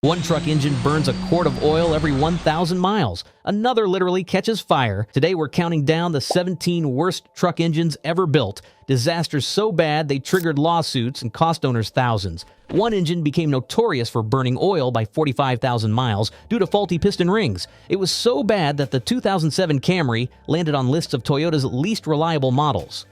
One truck engine burns a quart of oil every 1,000 miles. Another literally catches fire. Today we're counting down the 17 worst truck engines ever built. Disasters so bad they triggered lawsuits and cost owners thousands. One engine became notorious for burning oil by 45,000 miles due to faulty piston rings. It was so bad that the 2007 Camry landed on lists of Toyota's least reliable models.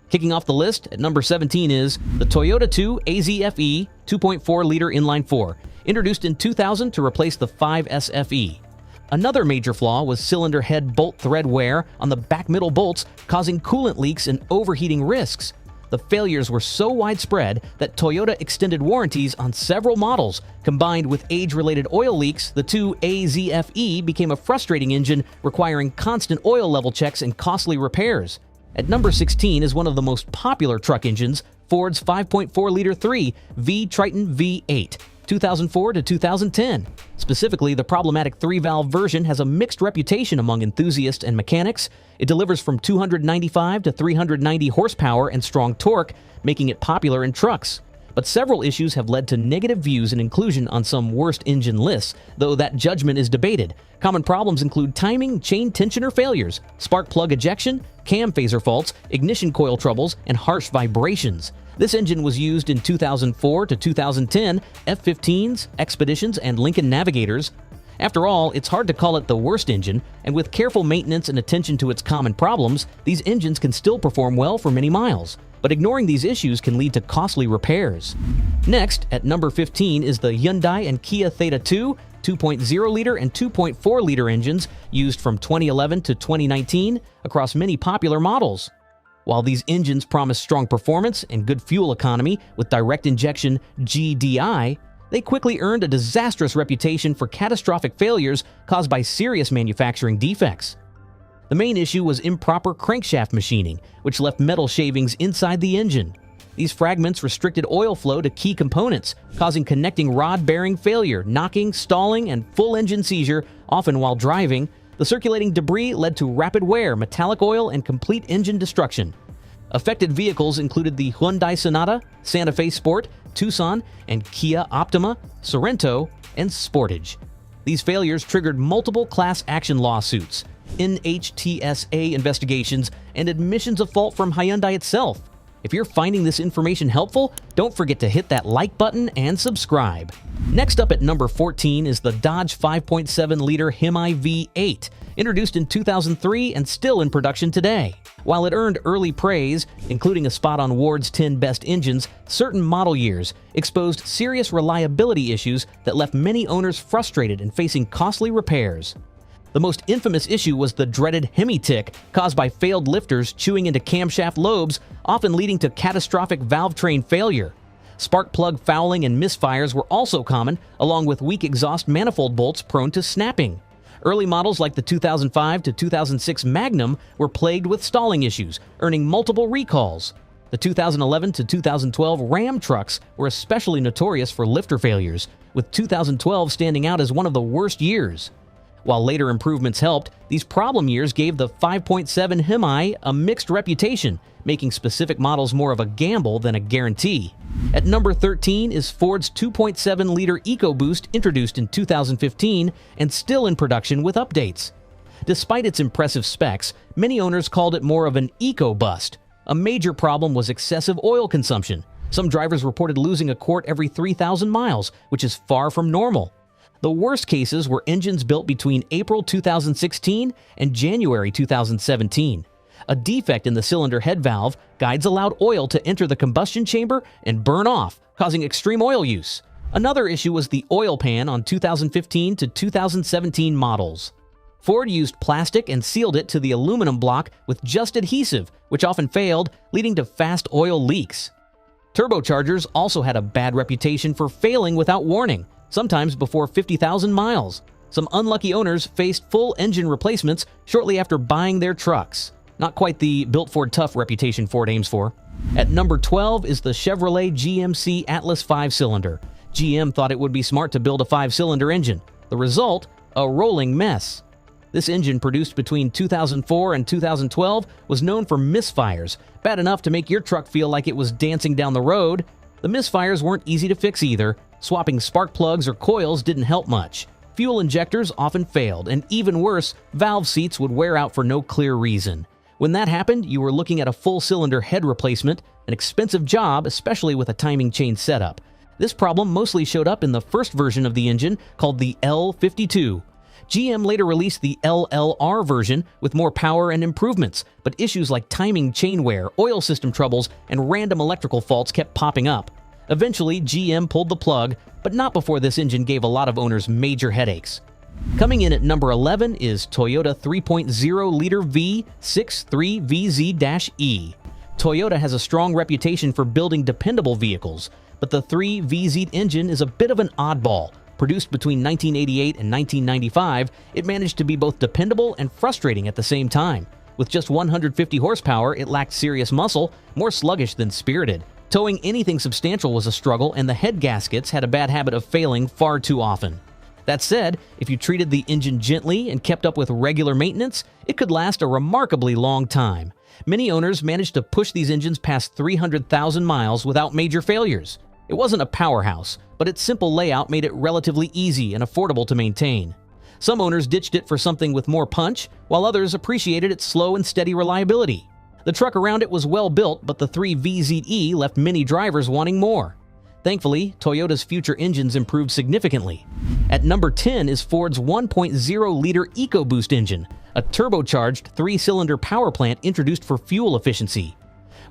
Kicking off the list at number 17 is the Toyota 2 AZFE 2.4-liter inline-4, introduced in 2000 to replace the 5SFE. Another major flaw was cylinder head bolt thread wear on the back middle bolts, causing coolant leaks and overheating risks. The failures were so widespread that Toyota extended warranties on several models. Combined with age-related oil leaks, the 2 AZFE became a frustrating engine requiring constant oil level checks and costly repairs. At number 16 is one of the most popular truck engines, Ford's 5.4-liter 3 V-Triton V8, 2004 to 2010. Specifically, the problematic 3-valve version has a mixed reputation among enthusiasts and mechanics. It delivers from 295 to 390 horsepower and strong torque, making it popular in trucks. But several issues have led to negative views and inclusion on some worst engine lists, though that judgment is debated. Common problems include timing, chain tensioner failures, spark plug ejection, cam phaser faults, ignition coil troubles, and harsh vibrations. This engine was used in 2004 to 2010 F-15s, Expeditions, and Lincoln Navigators. After all, it's hard to call it the worst engine, and with careful maintenance and attention to its common problems, these engines can still perform well for many miles. But ignoring these issues can lead to costly repairs. Next, at number 15 is the Hyundai and Kia Theta 2 2.0-liter and 2.4-liter engines used from 2011 to 2019 across many popular models. While these engines promise strong performance and good fuel economy with direct injection GDI, they quickly earned a disastrous reputation for catastrophic failures caused by serious manufacturing defects. The main issue was improper crankshaft machining, which left metal shavings inside the engine. These fragments restricted oil flow to key components, causing connecting rod bearing failure, knocking, stalling, and full engine seizure, often while driving. The circulating debris led to rapid wear, metallic oil, and complete engine destruction. Affected vehicles included the Hyundai Sonata, Santa Fe Sport, Tucson, and Kia Optima, Sorento, and Sportage. These failures triggered multiple class action lawsuits, NHTSA investigations, and admissions of fault from Hyundai itself. If you're finding this information helpful, don't forget to hit that like button and subscribe. Next up at number 14 is the Dodge 5.7-liter Hemi V8, introduced in 2003 and still in production today. While it earned early praise, including a spot on Ward's 10 Best Engines, certain model years exposed serious reliability issues that left many owners frustrated and facing costly repairs. The most infamous issue was the dreaded Hemi tick, caused by failed lifters chewing into camshaft lobes, often leading to catastrophic valve train failure. Spark plug fouling and misfires were also common, along with weak exhaust manifold bolts prone to snapping. Early models like the 2005 to 2006 Magnum were plagued with stalling issues, earning multiple recalls. The 2011 to 2012 Ram trucks were especially notorious for lifter failures, with 2012 standing out as one of the worst years. While later improvements helped, these problem years gave the 5.7 Hemi a mixed reputation, making specific models more of a gamble than a guarantee. At number 13 is Ford's 2.7-liter EcoBoost, introduced in 2015 and still in production with updates. Despite its impressive specs, many owners called it more of an eco-bust. A major problem was excessive oil consumption. Some drivers reported losing a quart every 3,000 miles, which is far from normal. The worst cases were engines built between April 2016 and January 2017. A defect in the cylinder head valve guides allowed oil to enter the combustion chamber and burn off, causing extreme oil use. Another issue was the oil pan on 2015 to 2017 models. Ford used plastic and sealed it to the aluminum block with just adhesive, which often failed, leading to fast oil leaks. Turbochargers also had a bad reputation for failing without warning, sometimes before 50,000 miles. Some unlucky owners faced full engine replacements shortly after buying their trucks. Not quite the built Ford tough reputation Ford aims for. At number 12 is the Chevrolet GMC Atlas 5-cylinder. GM thought it would be smart to build a 5-cylinder engine. The result? A rolling mess. This engine, produced between 2004 and 2012, was known for misfires, bad enough to make your truck feel like it was dancing down the road. The misfires weren't easy to fix either. Swapping spark plugs or coils didn't help much. Fuel injectors often failed, and even worse, valve seats would wear out for no clear reason. When that happened, you were looking at a full-cylinder head replacement, an expensive job, especially with a timing chain setup. This problem mostly showed up in the first version of the engine, called the L52. GM later released the LLR version with more power and improvements, but issues like timing chain wear, oil system troubles, and random electrical faults kept popping up. Eventually, GM pulled the plug, but not before this engine gave a lot of owners major headaches. Coming in at number 11 is Toyota 3.0-liter V63VZ-E. Toyota has a strong reputation for building dependable vehicles, but the 3VZ engine is a bit of an oddball. Produced between 1988 and 1995, it managed to be both dependable and frustrating at the same time. With just 150 horsepower, it lacked serious muscle, more sluggish than spirited. Towing anything substantial was a struggle, and the head gaskets had a bad habit of failing far too often. That said, if you treated the engine gently and kept up with regular maintenance, it could last a remarkably long time. Many owners managed to push these engines past 300,000 miles without major failures. It wasn't a powerhouse, but its simple layout made it relatively easy and affordable to maintain. Some owners ditched it for something with more punch, while others appreciated its slow and steady reliability. The truck around it was well built, but the 3VZE left many drivers wanting more. Thankfully, Toyota's future engines improved significantly. At number 10 is Ford's 1.0-liter EcoBoost engine, a turbocharged 3-cylinder power plant introduced for fuel efficiency.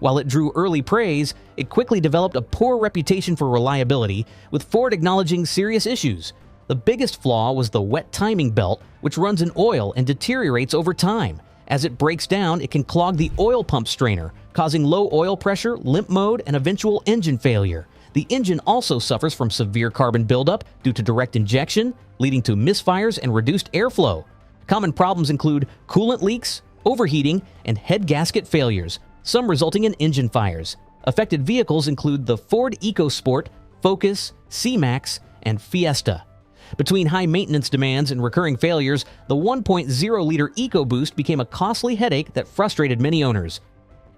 While it drew early praise, it quickly developed a poor reputation for reliability, with Ford acknowledging serious issues. The biggest flaw was the wet timing belt, which runs in oil and deteriorates over time. As it breaks down, it can clog the oil pump strainer, causing low oil pressure, limp mode, and eventual engine failure. The engine also suffers from severe carbon buildup due to direct injection, leading to misfires and reduced airflow. Common problems include coolant leaks, overheating, and head gasket failures, some resulting in engine fires. Affected vehicles include the Ford EcoSport, Focus, C-Max, and Fiesta. Between high maintenance demands and recurring failures, the 1.0-liter EcoBoost became a costly headache that frustrated many owners.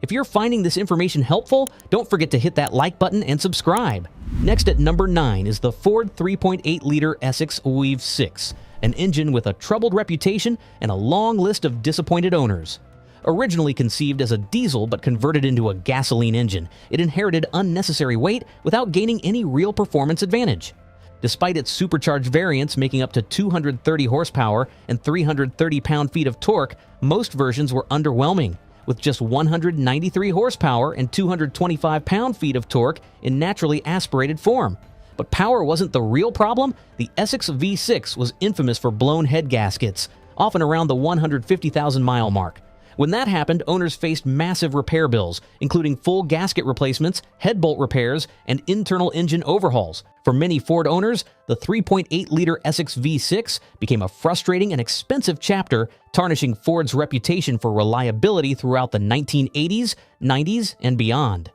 If you're finding this information helpful, don't forget to hit that like button and subscribe. Next at number 9 is the Ford 3.8-liter Essex Weave 6, an engine with a troubled reputation and a long list of disappointed owners. Originally conceived as a diesel but converted into a gasoline engine, it inherited unnecessary weight without gaining any real performance advantage. Despite its supercharged variants making up to 230 horsepower and 330 pound-feet of torque, most versions were underwhelming, with just 193 horsepower and 225 pound-feet of torque in naturally aspirated form. But power wasn't the real problem. The Essex V6 was infamous for blown head gaskets, often around the 150,000-mile mark. When that happened, owners faced massive repair bills, including full gasket replacements, head bolt repairs, and internal engine overhauls. For many Ford owners, the 3.8-liter Essex V6 became a frustrating and expensive chapter, tarnishing Ford's reputation for reliability throughout the 1980s, 90s, and beyond.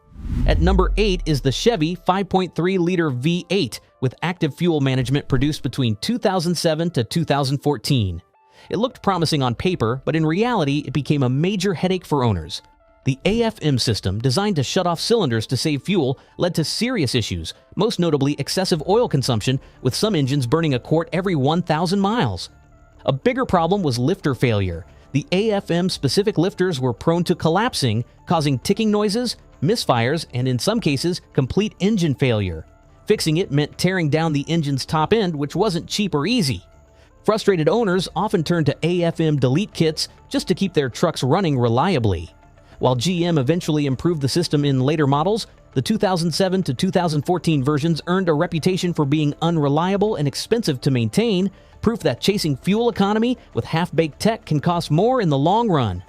At number 8 is the Chevy 5.3-liter V8 with active fuel management produced between 2007 to 2014. It looked promising on paper, but in reality, it became a major headache for owners. The AFM system, designed to shut off cylinders to save fuel, led to serious issues, most notably excessive oil consumption, with some engines burning a quart every 1,000 miles. A bigger problem was lifter failure. The AFM-specific lifters were prone to collapsing, causing ticking noises, misfires, and in some cases, complete engine failure. Fixing it meant tearing down the engine's top end, which wasn't cheap or easy. Frustrated owners often turned to AFM delete kits just to keep their trucks running reliably. While GM eventually improved the system in later models, the 2007 to 2014 versions earned a reputation for being unreliable and expensive to maintain, proof that chasing fuel economy with half-baked tech can cost more in the long run.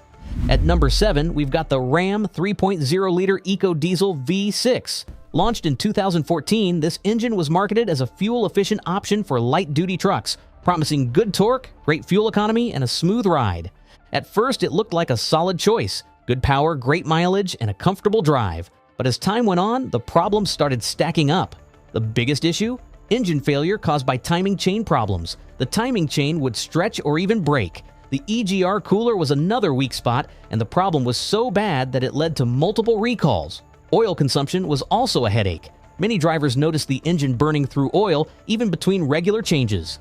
At number 7, we've got the Ram 3.0-liter EcoDiesel V6. Launched in 2014, this engine was marketed as a fuel-efficient option for light-duty trucks, promising good torque, great fuel economy, and a smooth ride. At first, it looked like a solid choice. Good power, great mileage, and a comfortable drive. But as time went on, the problems started stacking up. The biggest issue? Engine failure caused by timing chain problems. The timing chain would stretch or even break. The EGR cooler was another weak spot, and the problem was so bad that it led to multiple recalls. Oil consumption was also a headache. Many drivers noticed the engine burning through oil even between regular changes.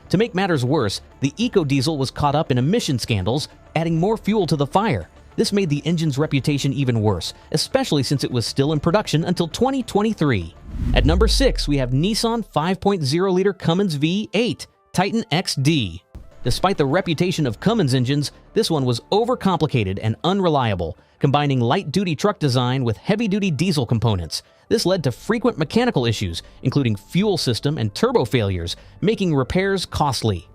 To make matters worse, the EcoDiesel was caught up in emission scandals, adding more fuel to the fire. This made the engine's reputation even worse, especially since it was still in production until 2023. At number 6, we have Nissan 5.0-liter Cummins V8 Titan XD. Despite the reputation of Cummins engines, this one was overcomplicated and unreliable, combining light-duty truck design with heavy-duty diesel components. This led to frequent mechanical issues, including fuel system and turbo failures, making repairs costly.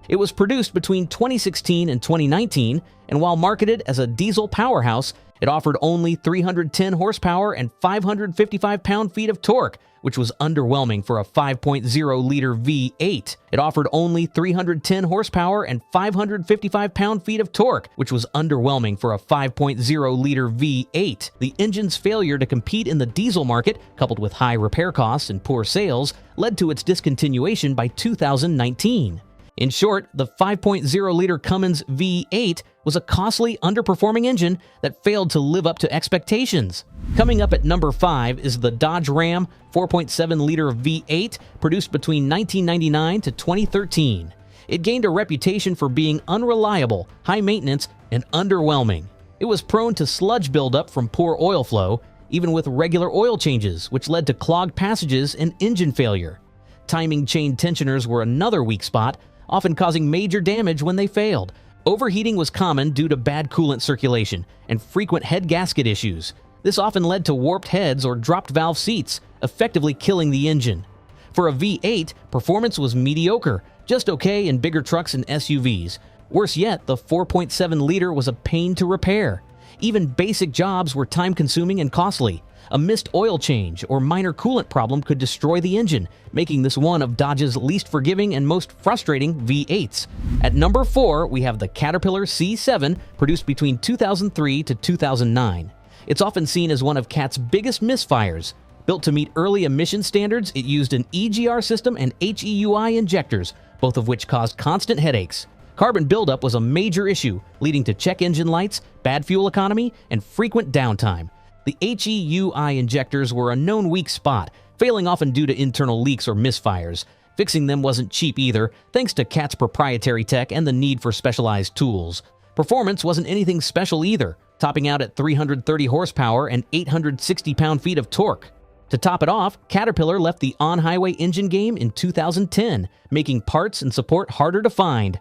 It was produced between 2016 and 2019, and while marketed as a diesel powerhouse, it offered only 310 horsepower and 555 pound-feet of torque, which was underwhelming for a 5.0-liter V8. It offered only 310 horsepower and 555 pound-feet of torque, which was underwhelming for a 5.0-liter V8. The engine's failure to compete in the diesel market, coupled with high repair costs and poor sales, led to its discontinuation by 2019. In short, the 5.0-liter Cummins V8 was a costly, underperforming engine that failed to live up to expectations. Coming up at number 5 is the Dodge Ram 4.7-liter V8, produced between 1999 to 2013. It gained a reputation for being unreliable, high maintenance, and underwhelming. It was prone to sludge buildup from poor oil flow, even with regular oil changes, which led to clogged passages and engine failure. Timing chain tensioners were another weak spot, often causing major damage when they failed. Overheating was common due to bad coolant circulation and frequent head gasket issues. This often led to warped heads or dropped valve seats, effectively killing the engine. For a V8, performance was mediocre, just okay in bigger trucks and SUVs. Worse yet, the 4.7-liter was a pain to repair. Even basic jobs were time-consuming and costly. A missed oil change or minor coolant problem could destroy the engine, making this one of Dodge's least forgiving and most frustrating V8s. At number 4, we have the Caterpillar C7, produced between 2003 to 2009. It's often seen as one of CAT's biggest misfires. Built to meet early emission standards, it used an EGR system and HEUI injectors, both of which caused constant headaches. Carbon buildup was a major issue, leading to check engine lights, bad fuel economy, and frequent downtime. The HEUI injectors were a known weak spot, failing often due to internal leaks or misfires. Fixing them wasn't cheap either, thanks to CAT's proprietary tech and the need for specialized tools. Performance wasn't anything special either, topping out at 330 horsepower and 860 pound-feet of torque. To top it off, Caterpillar left the on-highway engine game in 2010, making parts and support harder to find.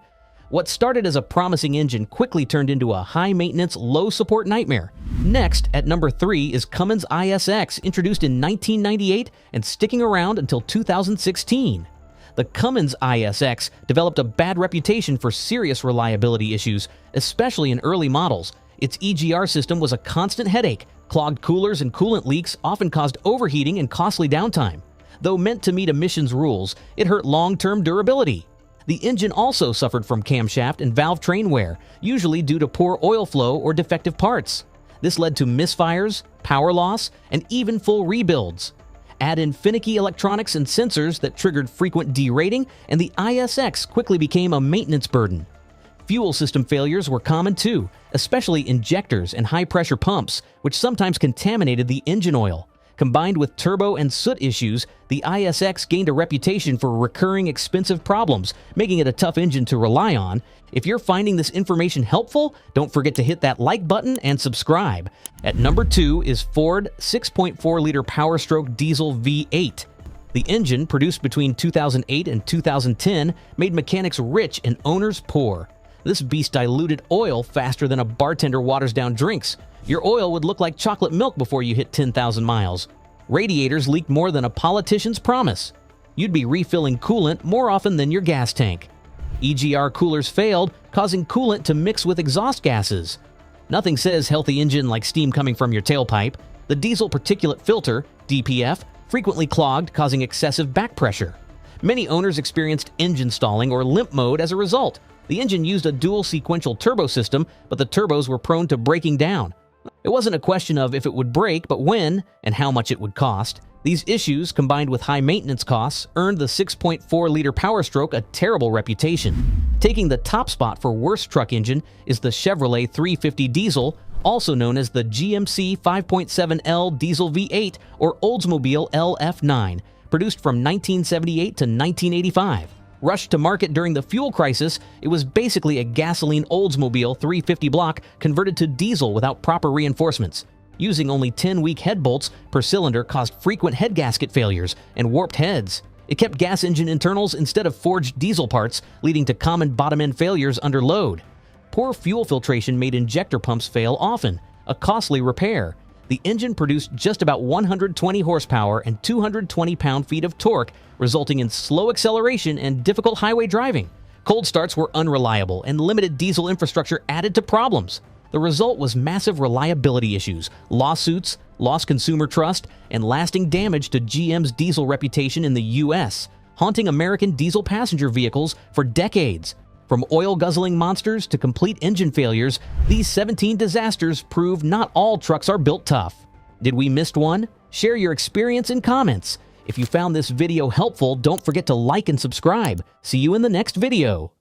What started as a promising engine quickly turned into a high-maintenance, low-support nightmare. Next, at number 3, is Cummins ISX, introduced in 1998 and sticking around until 2016. The Cummins ISX developed a bad reputation for serious reliability issues, especially in early models. Its EGR system was a constant headache. Clogged coolers and coolant leaks often caused overheating and costly downtime. Though meant to meet emissions rules, it hurt long-term durability. The engine also suffered from camshaft and valve train wear, usually due to poor oil flow or defective parts. This led to misfires, power loss, and even full rebuilds. Add in finicky electronics and sensors that triggered frequent derating, and the ISX quickly became a maintenance burden. Fuel system failures were common too, especially injectors and high-pressure pumps, which sometimes contaminated the engine oil. Combined with turbo and soot issues, the ISX gained a reputation for recurring expensive problems, making it a tough engine to rely on. If you're finding this information helpful, don't forget to hit that like button and subscribe. At number 2 is Ford 6.4-liter Power Stroke Diesel V8. The engine, produced between 2008 and 2010, made mechanics rich and owners poor. This beast diluted oil faster than a bartender waters down drinks. Your oil would look like chocolate milk before you hit 10,000 miles. Radiators leaked more than a politician's promise. You'd be refilling coolant more often than your gas tank. EGR coolers failed, causing coolant to mix with exhaust gases. Nothing says healthy engine like steam coming from your tailpipe. The diesel particulate filter, DPF, frequently clogged, causing excessive back pressure. Many owners experienced engine stalling or limp mode as a result. The engine used a dual sequential turbo system, but the turbos were prone to breaking down. It wasn't a question of if it would break, but when and how much it would cost. These issues, combined with high maintenance costs, earned the 6.4-liter Power Stroke a terrible reputation. Taking the top spot for worst truck engine is the Chevrolet 350 diesel, also known as the GMC 5.7L Diesel V8 or Oldsmobile LF9, produced from 1978 to 1985. Rushed to market during the fuel crisis, it was basically a gasoline Oldsmobile 350 block converted to diesel without proper reinforcements. Using only 10-week head bolts per cylinder caused frequent head gasket failures and warped heads. It kept gas engine internals instead of forged diesel parts, leading to common bottom-end failures under load. Poor fuel filtration made injector pumps fail often, a costly repair. The engine produced just about 120 horsepower and 220 pound-feet of torque, resulting in slow acceleration and difficult highway driving. Cold starts were unreliable, and limited diesel infrastructure added to problems. The result was massive reliability issues, lawsuits, lost consumer trust, and lasting damage to GM's diesel reputation in the U.S., haunting American diesel passenger vehicles for decades. From oil-guzzling monsters to complete engine failures, these 17 disasters prove not all trucks are built tough. Did we miss one? Share your experience in comments. If you found this video helpful, don't forget to like and subscribe. See you in the next video.